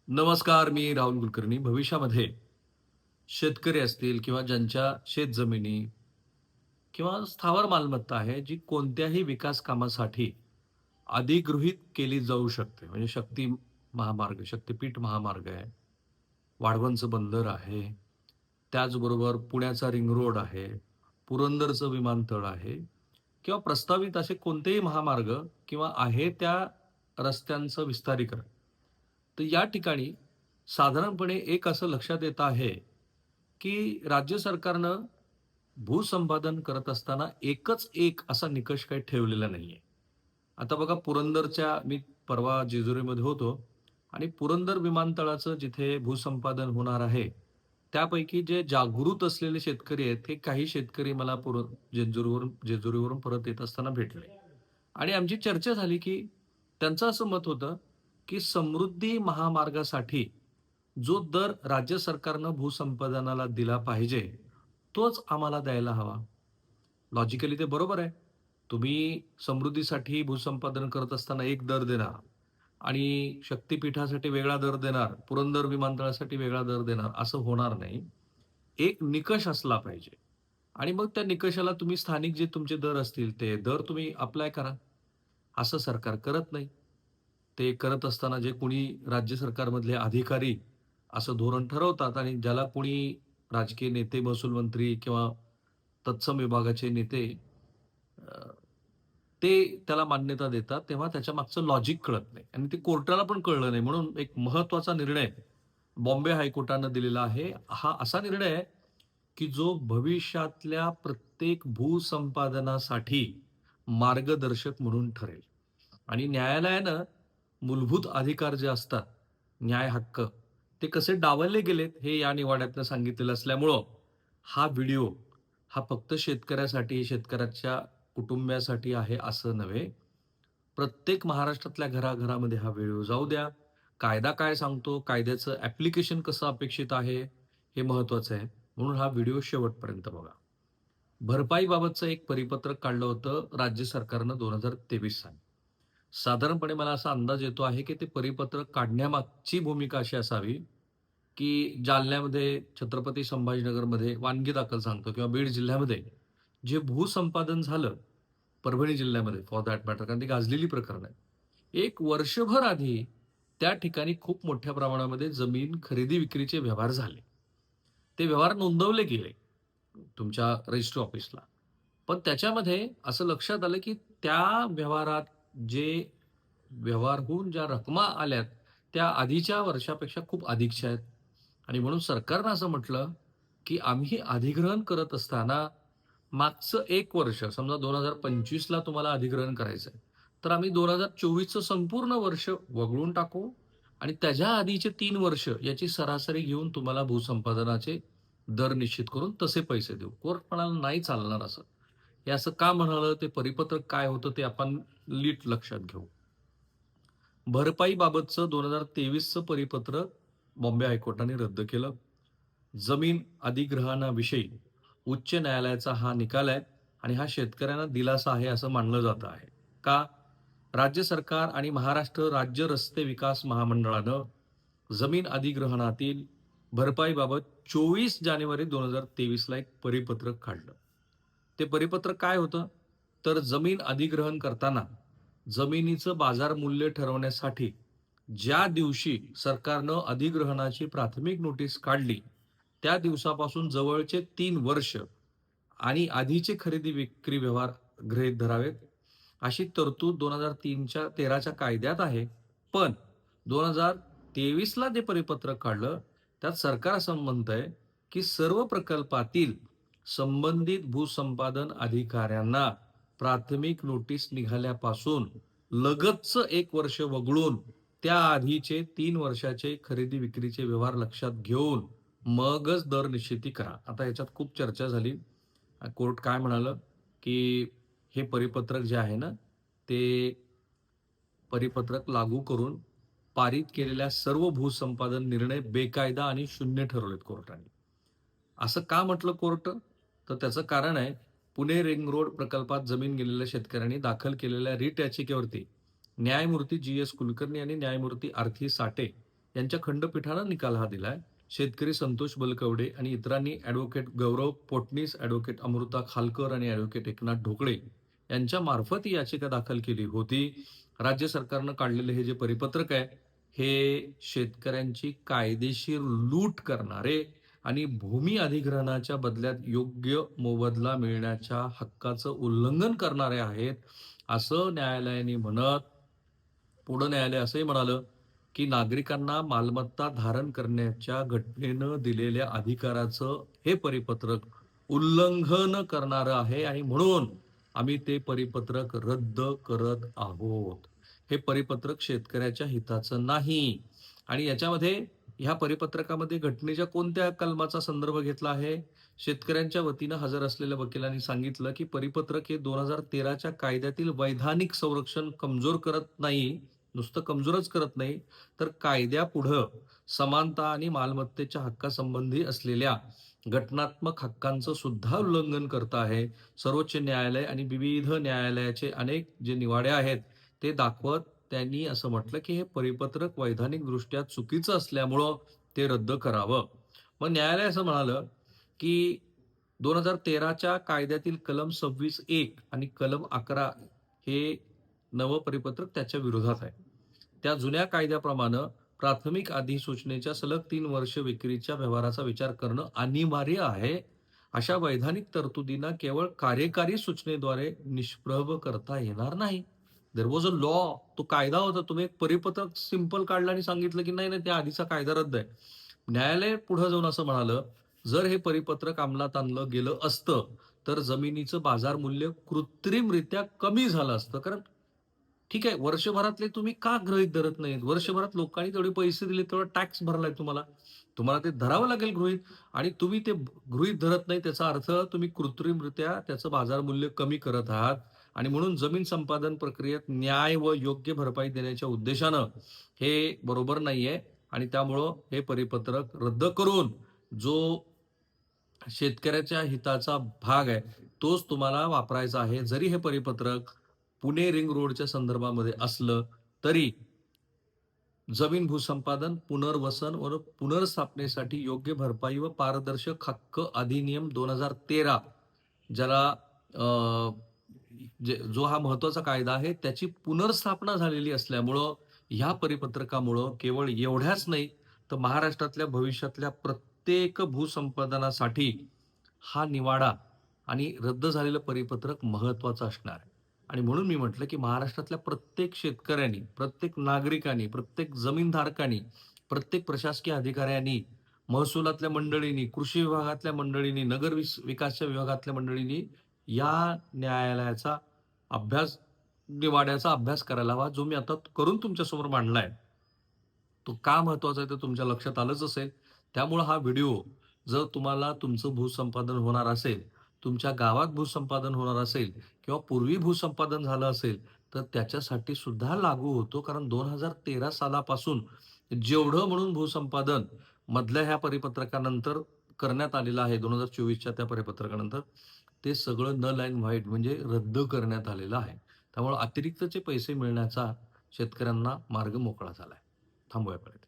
नमस्कार, मी राहुल कुलकर्णी. भविष्यामध्ये शेतकरी असतील किंवा ज्यांच्या शेतजमिनी किंवा स्थावर मालमत्ता आहे, जी कोणत्याही विकास कामासाठी अधिगृहीत केली जाऊ शकते. म्हणजे शक्ती महामार्ग, शक्तिपीठ महामार्ग आहे, वाढवणचं बंदर आहे, त्याचबरोबर पुण्याचा रिंग रोड आहे, पुरंदरचं विमानतळ आहे किंवा प्रस्तावित असे कोणतेही महामार्ग किंवा आहे त्या रस्त्यांचं विस्तारीकरण. तर या ठिकाणी साधारणपणे एक असं लक्षात येत आहे, की राज्य सरकारनं भूसंपादन करत असताना एकच एक असा निकष काही ठेवलेला नाहीये. आता बघा पुरंदरच्या मी परवा जेजुरीमध्ये होतो आणि पुरंदर विमानतळाचं जिथे भूसंपादन होणार आहे, त्यापैकी जे जागृत असलेले शेतकरी आहेत, हे काही शेतकरी मला जेजुरीवरून परत येत असताना भेटले. आणि आमची चर्चा झाली, की त्यांचं असं मत होतं, की समृद्धी महामार्गासाठी जो दर राज्य सरकारनं भूसंपादनाला दिला पाहिजे, तोच आम्हाला द्यायला हवा. लॉजिकली ते बरोबर आहे. तुम्ही समृद्धीसाठी भूसंपादन करत असताना एक दर देणार आणि शक्तिपीठासाठी वेगळा दर देणार, पुरंदर विमानतळासाठी वेगळा दर देणार, असं होणार नाही. एक निकष असला पाहिजे आणि मग त्या निकषाला तुम्ही स्थानिक जे तुमचे दर असतील, ते दर तुम्ही अप्लाय करा. असं सरकार करत नाही. ते करत असताना जे कोणी राज्य सरकारमधले अधिकारी असं धोरण ठरवतात आणि ज्याला कोणी राजकीय नेते, महसूल मंत्री किंवा तत्सम विभागाचे नेते अ, ते त्याला मान्यता देतात, तेव्हा त्याच्या मागचं लॉजिक कळत नाही आणि ते कोर्टाला पण कळलं नाही. म्हणून एक महत्त्वाचा निर्णय बॉम्बे हायकोर्टानं दिलेला आहे. हा असा निर्णय आहे, की जो भविष्यातल्या प्रत्येक भूसंपादनासाठी मार्गदर्शक म्हणून ठरेल. आणि न्यायालयानं मूलभूत अधिकार जे असतात, न्याय हक्क, ते कसे डावलले गेलेत हे या निवाड्यातनं सांगितलेलं असल्यामुळं हा व्हिडिओ हा फक्त शेतकऱ्यासाठी, शेतकऱ्याच्या कुटुंबियासाठी आहे असं नव्हे. प्रत्येक महाराष्ट्रातल्या घराघरामध्ये हा व्हिडिओ जाऊ द्या. कायदा काय सांगतो, कायद्याचं ॲप्लिकेशन कसं अपेक्षित आहे, हे महत्त्वाचं आहे. म्हणून हा व्हिडिओ शेवटपर्यंत बघा. भरपाईबाबतचं एक परिपत्रक काढलं होतं राज्य सरकारनं 2023 साली. साधारणपणे मला असा अंदाज येतो आहे, की ते परिपत्रक काढण्यामागची भूमिका अशी असावी, की जालन्यामध्ये, छत्रपती संभाजीनगरमध्ये वानगी दाखल सांगतो किंवा बीड जिल्ह्यामध्ये जे भूसंपादन झालं, परभणी जिल्ह्यामध्ये फॉर दॅट मॅटर कारण ती गाजलेली प्रकरणं आहेत. एक वर्षभर आधी त्या ठिकाणी खूप मोठ्या प्रमाणामध्ये जमीन खरेदी-विक्रीचे व्यवहार झाले. ते व्यवहार नोंदवले गेले तुमच्या रजिस्ट्री ऑफिसला. पण त्याच्यामध्ये असं लक्षात आलं, की त्या व्यवहारात जे व्यवहार होऊन ज्या रकमा आल्यात, त्या आधीच्या वर्षापेक्षा खूप अधिकच्या आहेत. आणि म्हणून सरकारनं असं म्हटलं, की आम्ही अधिग्रहण करत असताना मागचं 1 वर्ष समजा 2025 ला तुम्हाला अधिग्रहण करायचंय. तर आम्ही 2024चं संपूर्ण वर्ष वगळून टाकू आणि त्याच्या आधीचे 3 वर्ष याची सरासरी घेऊन तुम्हाला भूसंपादनाचे दर निश्चित करून तसे पैसे देऊ. कोर्ट म्हणाला, "नाही चालणार असं." हे असं का म्हणालं? ते परिपत्रक काय होतं ते आपण नीट लक्षात घेऊ. भरपाईबाबतचं 2023चं परिपत्रक बॉम्बे हायकोर्टाने रद्द केलं. जमीन अधिग्रहणाविषयी उच्च न्यायालयाचा हा निकाल आहे आणि हा शेतकऱ्यांना दिलासा आहे असं मानलं जात आहे. का? राज्य सरकार आणि महाराष्ट्र राज्य रस्ते विकास महामंडळानं जमीन अधिग्रहणातील भरपाईबाबत 24 जानेवारी 2023 ला एक परिपत्रक काढलं. ते परिपत्रक काय होतं? तर जमीन अधिग्रहण करताना जमिनीचं बाजार मूल्य ठरवण्यासाठी ज्या दिवशी सरकारनं अधिग्रहणाची प्राथमिक नोटीस काढली, त्या दिवसापासून जवळचे 3 वर्ष आणि आधीचे खरेदी विक्री व्यवहार गृहीत धरावेत, अशी तरतूद 2013च्या कायद्यात आहे. पण 2023 ला जे परिपत्रक काढलं, त्यात सरकार असं म्हणतंय, की सर्व प्रकल्पातील संबंधित भूसंपादन अधिकाऱ्यांना प्राथमिक नोटीस निघाल्यापासून लगतचं 1 वर्ष वगळून त्या आधीचे 3 वर्षाचे खरेदी विक्रीचे व्यवहार लक्षात घेऊन मगच दर निश्चिती करा. आता याच्यात खूप चर्चा झाली. कोर्ट काय म्हणालं, की हे परिपत्रक जे आहे ना, ते परिपत्रक लागू करून पारित केलेल्या सर्व भूसंपादन निर्णय बेकायदा आणि शून्य ठरवलेत कोर्टाने. असं का म्हटलं कोर्ट? तर त्याचं कारण आहे, पुणे रिंग रोड प्रकल्पात जमीन गेलेल्या शेतकऱ्यांनी दाखल केलेल्या रिट याचिकेवरती न्यायमूर्ती जी.एस. कुलकर्णी आणि न्यायमूर्ती आरती साठे यांच्या खंडपीठानं निकाल हा दिलाय. शेतकरी संतोष बलकवडे आणि इतरांनी ॲडव्होकेट गौरव पोटणीस, ॲडव्होकेट अमृता खालकर आणि ॲडव्होकेट एकनाथ ढोकळे यांच्या मार्फत ही याचिका दाखल केली होती. राज्य सरकारनं काढलेले हे जे परिपत्रक आहे, हे शेतकऱ्यांची कायदेशीर लूट करणारे आणि भूमी अधिग्रहणाच्या बदल्यात योग्य मोबदला मिळण्याच्या हक्काचं उल्लंघन करणारे आहेत, असं न्यायालयाने म्हणत पुढं न्यायालय असंही म्हणालं, की नागरिकांना मालमत्ता धारण करण्याच्या घटनेनं दिलेल्या अधिकाराचं हे परिपत्रक उल्लंघन करणारं आहे आणि म्हणून आम्ही ते परिपत्रक रद्द करत आहोत. हे परिपत्रक शेतकऱ्याच्या हिताचं नाही आणि याच्यामध्ये ह्या परिपत्रकामध्ये घटनेच्या कोणत्या कलमाचा संदर्भ घेतला आहे? शेतकऱ्यांच्या वतीनं हजर असलेल्या वकिलांनी सांगितलं, की परिपत्रक हे 2013च्या कायद्यातील वैधानिक संरक्षण कमजोर करत नाही, नुसतं कमजोरच करत नाही, तर कायद्यापुढं समानता आणि मालमत्तेच्या हक्कासंबंधी असलेल्या घटनात्मक हक्कांचं सुद्धा उल्लंघन करत आहे. सर्वोच्च न्यायालय आणि विविध न्यायालयाचे अनेक जे निवाडे आहेत, ते दाखवत त्यांनी असं म्हटलं, की हे परिपत्रक वैधानिकदृष्ट्या चुकीचं असल्यामुळं ते रद्द करावं. मग न्यायालय असं म्हणालं, की 2013च्या कायद्यातील कलम 26(1) आणि कलम 11 हे नवं परिपत्रक त्याच्या विरोधात आहे. त्या जुन्या कायद्याप्रमाणे प्राथमिक अधिसूचनेच्या सलग 3 वर्ष विक्रीच्या व्यवहाराचा विचार करणं अनिवार्य आहे. अशा वैधानिक तरतुदींना केवळ कार्यकारी सूचनेद्वारे निष्प्रभ करता येणार नाही. There was a law. तो कायदा होता. तुम्ही एक परिपत्रक सिंपल काढलं आणि सांगितलं, की नाही, नाही, त्या आधीचा कायदा रद्द आहे. न्यायालय पुढे जाऊन असं म्हणालं, जर हे परिपत्रक अंमलात आणलं गेलं असतं, तर जमिनीचं बाजार मूल्य कृत्रिमरित्या कमी झालं असतं. कारण ठीक आहे, वर्षभरातले तुम्ही का गृहीत धरत नाहीत? वर्षभरात लोकांनी तेवढे पैसे दिले, तेवढा टॅक्स भरलाय तुम्हाला. तुम्हाला ते धरावं लागेल गृहीत आणि तुम्ही ते गृहीत धरत नाही त्याचा अर्थ तुम्ही कृत्रिमरित्या त्याचं बाजार मूल्य कमी करत आहात आणि म्हणून जमीन संपादन प्रक्रियेत न्याय व योग्य भरपाई देण्याच्या उद्देशानं हे बरोबर नाहीये आणि त्यामुळं हे परिपत्रक रद्द करून जो शेतकऱ्याच्या हिताचा भाग आहे, तोच तुम्हाला वापरायचा आहे. जरी हे परिपत्रक पुणे रिंग रोडच्या संदर्भामध्ये असलं, तरी जमीन भूसंपादन, पुनर्वसन व पुनर्स्थापनेसाठी योग्य भरपाई व पारदर्शक हक्क अधिनियम 2013 ज्याला अ, जो हा महत्वाचा कायदा आहे, त्याची पुनर्स्थापना झालेली असल्यामुळं, ह्या परिपत्रकामुळं केवळ एवढ्याच नाही, तर महाराष्ट्रातल्या भविष्यातल्या प्रत्येक भूसंपादनासाठी हा निवाडा आणि रद्द झालेलं परिपत्रक महत्वाचं असणार आहे. आणि म्हणून मी म्हटलं, की महाराष्ट्रातल्या प्रत्येक शेतकऱ्यांनी, प्रत्येक नागरिकांनी, प्रत्येक जमीनधारकांनी, प्रत्येक प्रशासकीय अधिकाऱ्यांनी, महसुलातल्या मंडळींनी, कृषी विभागातल्या मंडळींनी, नगर विकासच्या विभागातल्या मंडळींनी या न्यायालयाचा अभ्यास, निवाड्याचा अभ्यास करायला हवा, जो मी आता करून तुमच्यासमोर मांडलाय. तो का महत्वाचा आहे ते तुमच्या लक्षात आलंच असेल. त्यामुळं हा व्हिडिओ जर तुम्हाला तुमचं भूसंपादन होणार असेल, तुमच्या गावात भूसंपादन होणार असेल किंवा पूर्वी भूसंपादन झालं असेल, तर त्याच्यासाठी सुद्धा लागू होतो. कारण 2013 सालापासून जेवढं म्हणून भूसंपादन मधल्या ह्या परिपत्रकानंतर करण्यात आलेलं आहे, 2024च्या त्या परिपत्रकानंतर, ते सगळं नल अँड व्हाईट म्हणजे रद्द करण्यात आलेलं आहे. त्यामुळे अतिरिक्तचे पैसे मिळण्याचा शेतकऱ्यांना मार्ग मोकळा झालाय. थांबूया आपण इथे.